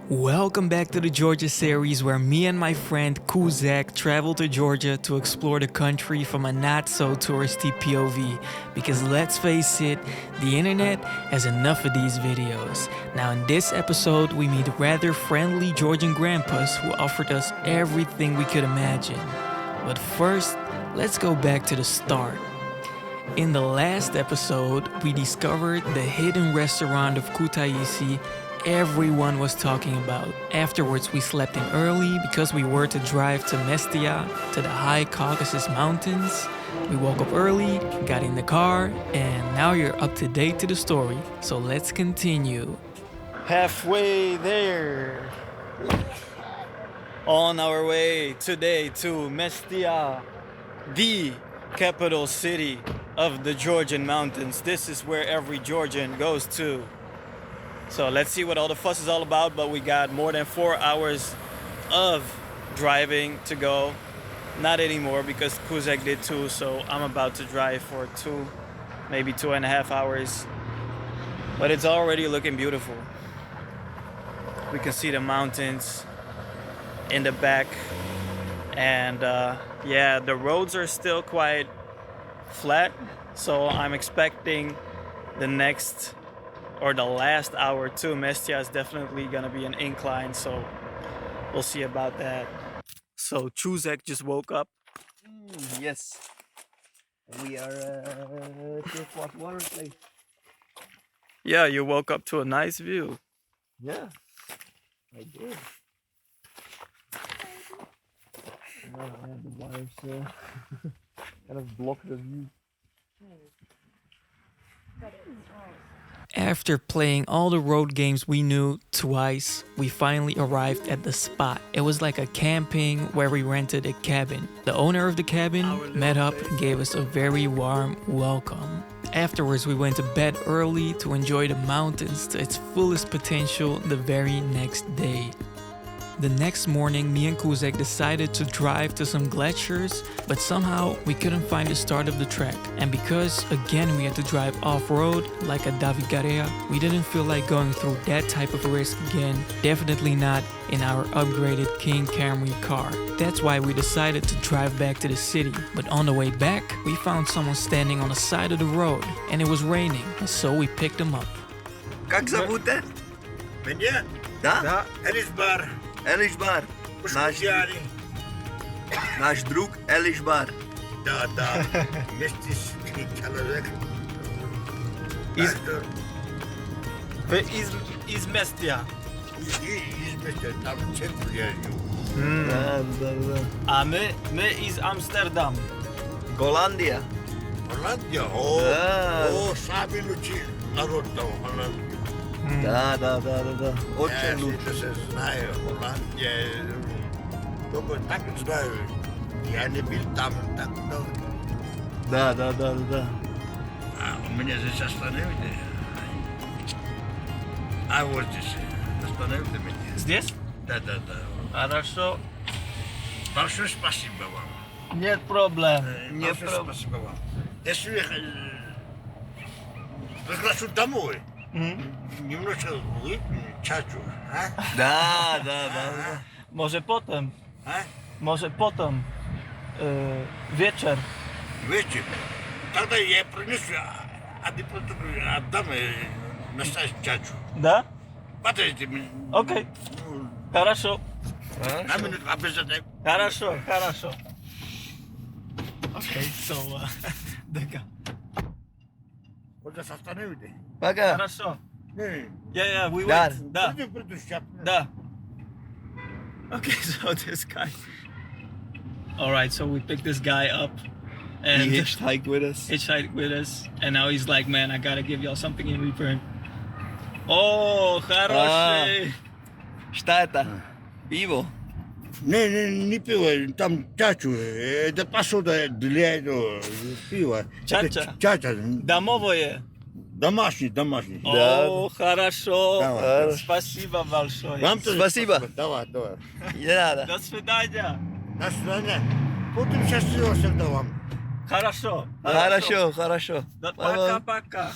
Welcome back to the Georgia series where me and my friend Kuzak travel to Georgia to explore the country from a not so touristy POV. Because let's face it, the internet has enough of these videos. Now in this episode we meet rather friendly Georgian grandpas who offered us everything we could imagine. But first, let's go back to the start. In the last episode, we discovered the hidden restaurant of Kutaisi everyone was talking about. Afterwards, we slept in early because we were to drive to Mestia, to the high Caucasus Mountains. We woke up early, got in the car, and now you're up to date to the story. So let's continue. Halfway there. On our way today to Mestia, the capital city of the Georgian mountains. This is where every Georgian goes to. So let's see what all the fuss is all about, but we got more than 4 hours of driving to go. Not anymore because Kuzak did too, so I'm about to drive for 2, maybe 2.5 hours. But it's already looking beautiful. We can see the mountains in the back. And yeah, the roads are still quite flat, so I'm expecting the next or the last hour to Mestia is definitely gonna be an incline, so we'll see about that. So Chuzek just woke up. Yes. We are to what water place. Yeah, you woke up to a nice view. Yeah, I did. Now I have the wires kind of block the view. After playing all the road games we knew twice, we finally arrived at the spot. It was like a camping where we rented a cabin. The owner of the cabin met up and gave us a very warm welcome. Afterwards, we went to bed early to enjoy the mountains to its fullest potential the very next day. The next morning, me and Kuzak decided to drive to some glaciers, but somehow we couldn't find the start of the trek. And because, again, we had to drive off-road, like a Davigarea, we didn't feel like going through that type of risk again, definitely not in our upgraded King Camry car. That's why we decided to drive back to the city. But on the way back, we found someone standing on the side of the road, and it was raining, and so we picked him up. Как зовут-то? Меня? Да? Элисбар. Элишбар. Пушкиани. Наш друг Элишбар. Да, да. Вместе с человек. Из Mestia. Из Месtia, там в центре я живу. Да. А мы из Амстердам. Голландия. Голландия? Да. О, сами лучший народ там, Голландия. Да. Очень Я лучше. сейчас знаю, Голландия. Только так знаю. Я не был там так много. Да. А у меня здесь остановили. А вот здесь остановили меня. Здесь? Да. Хорошо. Большое спасибо вам. Нет проблем. Большое спасибо вам. Если приглашу домой, немножко выпью чачу, а? Да. Może potem. А? Może potem. Wieczór. Вечер. Тогда я принесу, а ты потом отдам настоящую чачу. Да? Подожди, Окей. Хорошо. на минуту обязательно. Хорошо. Okay, so Дека. Вот здесь остановили. Пока. Хорошо. Не, Yeah, we Да. wait. Да. приду сейчас. Da. Okay, so this guy. All right, so we picked this guy up and He hitchhiked with us. hitchhiked with us, and now he's like, "Man, I gotta give y'all something in return." Oh, хороший. Что это? Пиво. Не пиво, там чачу. Это посуда для этого пива. Чача? Это чача. Домовое. Домашний. О, хорошо. Давай. Спасибо большое. Вам тоже Спасибо. Давай. Не надо. До свидания. До свидания. Будем счастливы всегда вам. Хорошо. Хорошо. Пока-пока.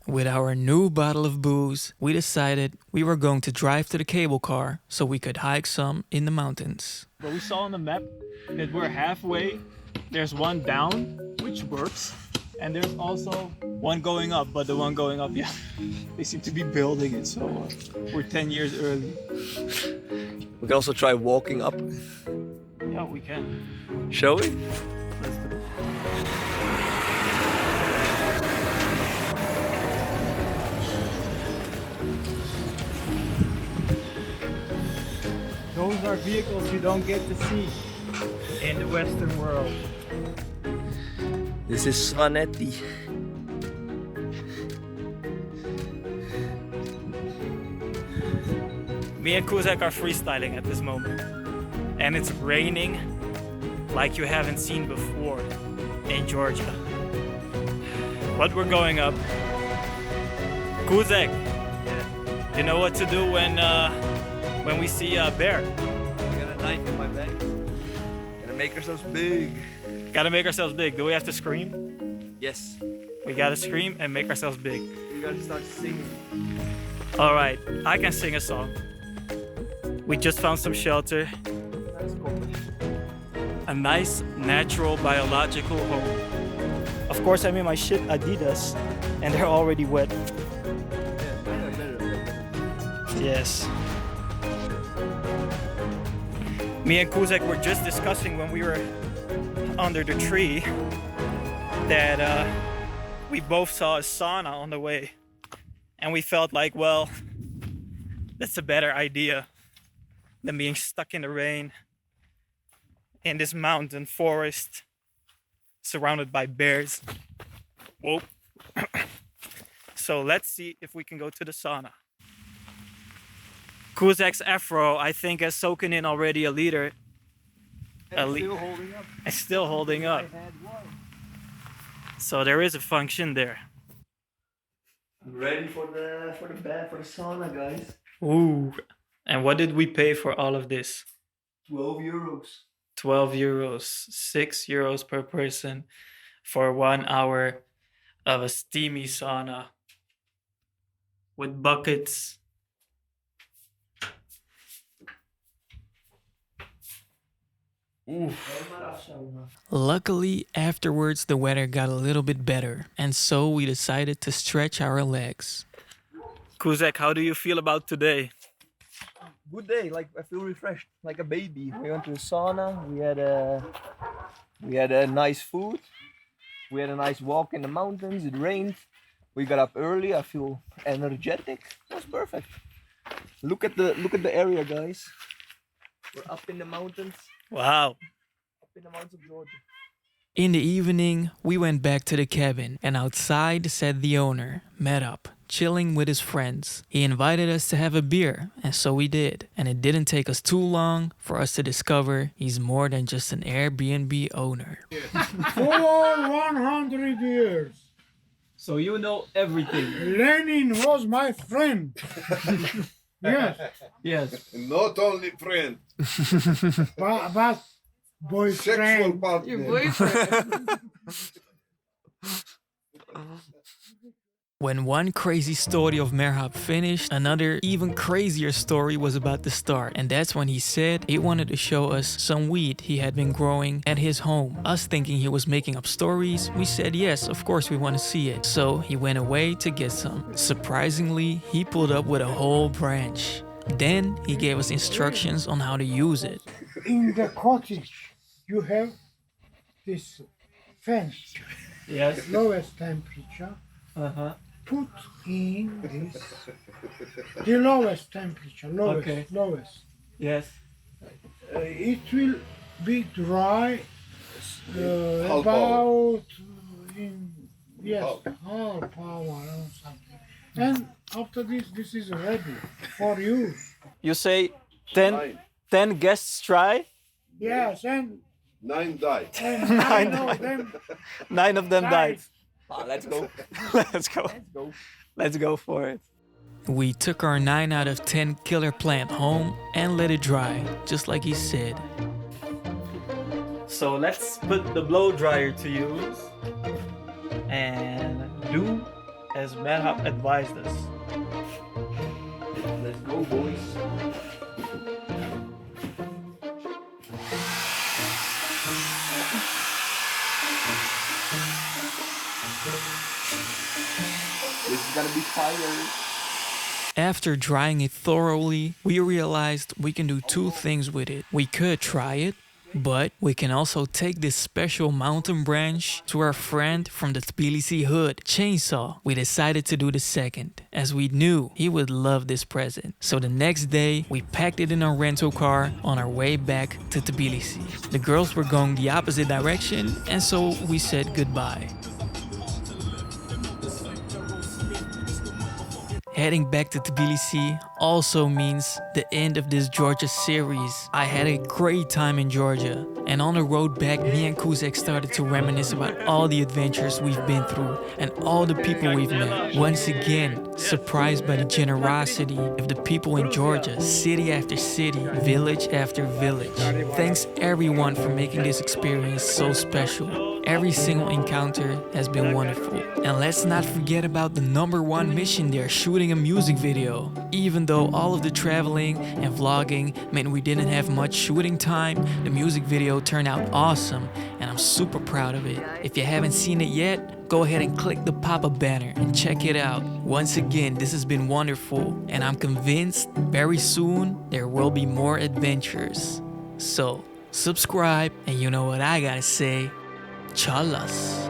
With our new bottle of booze, we decided we were going to drive to the cable car so we could hike some in the mountains. But we saw on the map that we're halfway. There's one down, which works. And there's also one going up, but the one going up, yeah, they seem to be building it, so we're 10 years early. We can also try walking up. Yeah, we can. Shall we? Let's do it. Those are vehicles you don't get to see in the Western world. This is Svanetti. Me and Kuzak are freestyling at this moment. And it's raining like you haven't seen before in Georgia. But we're going up. Kuzak, you know what to do when we see a bear? I got a knife in my bag. Gotta make ourselves big. Gotta make ourselves big. Do we have to scream? Yes. We gotta scream and make ourselves big. We gotta start singing. Alright, I can sing a song. We just found some shelter. A nice, natural, biological home. Of course, I'm in my shit Adidas, and they're already wet. Yes. Me and Kuzak were just discussing when we were under the tree that we both saw a sauna on the way. And we felt like, well, that's a better idea than being stuck in the rain in this mountain forest surrounded by bears. Whoa. So let's see if we can go to the sauna. Kuzak's afro, I think, has soaken in already a liter. Still holding up. It's still holding up. So there is a function there. I'm ready for the bath, for the sauna, guys. Ooh. And what did we pay for all of this? 12 euros. 12 euros, 6 euros per person for 1 hour of a steamy sauna with buckets. Luckily, afterwards the weather got a little bit better, and so we decided to stretch our legs. Kuzak, how do you feel about today? Good day, like I feel refreshed, like a baby. We went to the sauna, we had a nice food, we had a nice walk in the mountains, it rained. We got up early, I feel energetic. It was perfect. Look at the area, guys. We're up in the mountains. Wow. Up in the mountains of Georgia. In the evening, we went back to the cabin, and outside sat the owner, met up, chilling with his friends. He invited us to have a beer, and so we did. And it didn't take us too long for us to discover he's more than just an Airbnb owner. For 100 years, So you know everything. Lenin was my friend. Yes, Yes. Not only friend, but sexual boyfriend. partner. When one crazy story of Merhab finished, another even crazier story was about to start. And that's when he said he wanted to show us some weed he had been growing at his home. Us thinking he was making up stories, we said yes, of course we want to see it. So he went away to get some. Surprisingly, he pulled up with a whole branch. Then he gave us instructions on how to use it. In the cottage, you have this fence, Yes. lowest temperature. Uh-huh. Put in this, the lowest temperature, Okay. lowest. Yes. It will be dry Half about half hour or something. And after this is ready for use. You say 10 guests try, Yes, and 9 died. 9 of them 9 of them died. Let's go. Let's go. Let's go for it. We took our 9 out of 10 killer plant home and let it dry, just like he said. So let's put the blow dryer to use and do as Matt Hop advised us. Let's go, boys. This is gonna be fire. After drying it thoroughly, we realized we can do two things with it. We could try it, but we can also take this special mountain branch to our friend from the Tbilisi hood, Chainsaw. We decided to do the second, as we knew he would love this present. So the next day, we packed it in our rental car on our way back to Tbilisi. The girls were going the opposite direction, and so we said goodbye. Heading back to Tbilisi also means the end of this Georgia series. I had a great time in Georgia, and on the road back, me and Kuzek started to reminisce about all the adventures we've been through and all the people we've met. Once again, surprised by the generosity of the people in Georgia, city after city, village after village. Thanks everyone for making this experience so special. Every single encounter has been wonderful. And let's not forget about the #1 mission there, shooting a music video. Even though all of the traveling and vlogging meant we didn't have much shooting time, the music video turned out awesome and I'm super proud of it. If you haven't seen it yet, go ahead and click the pop-up banner and check it out. Once again, this has been wonderful and I'm convinced very soon there will be more adventures. So, subscribe and you know what I gotta say. Chalas.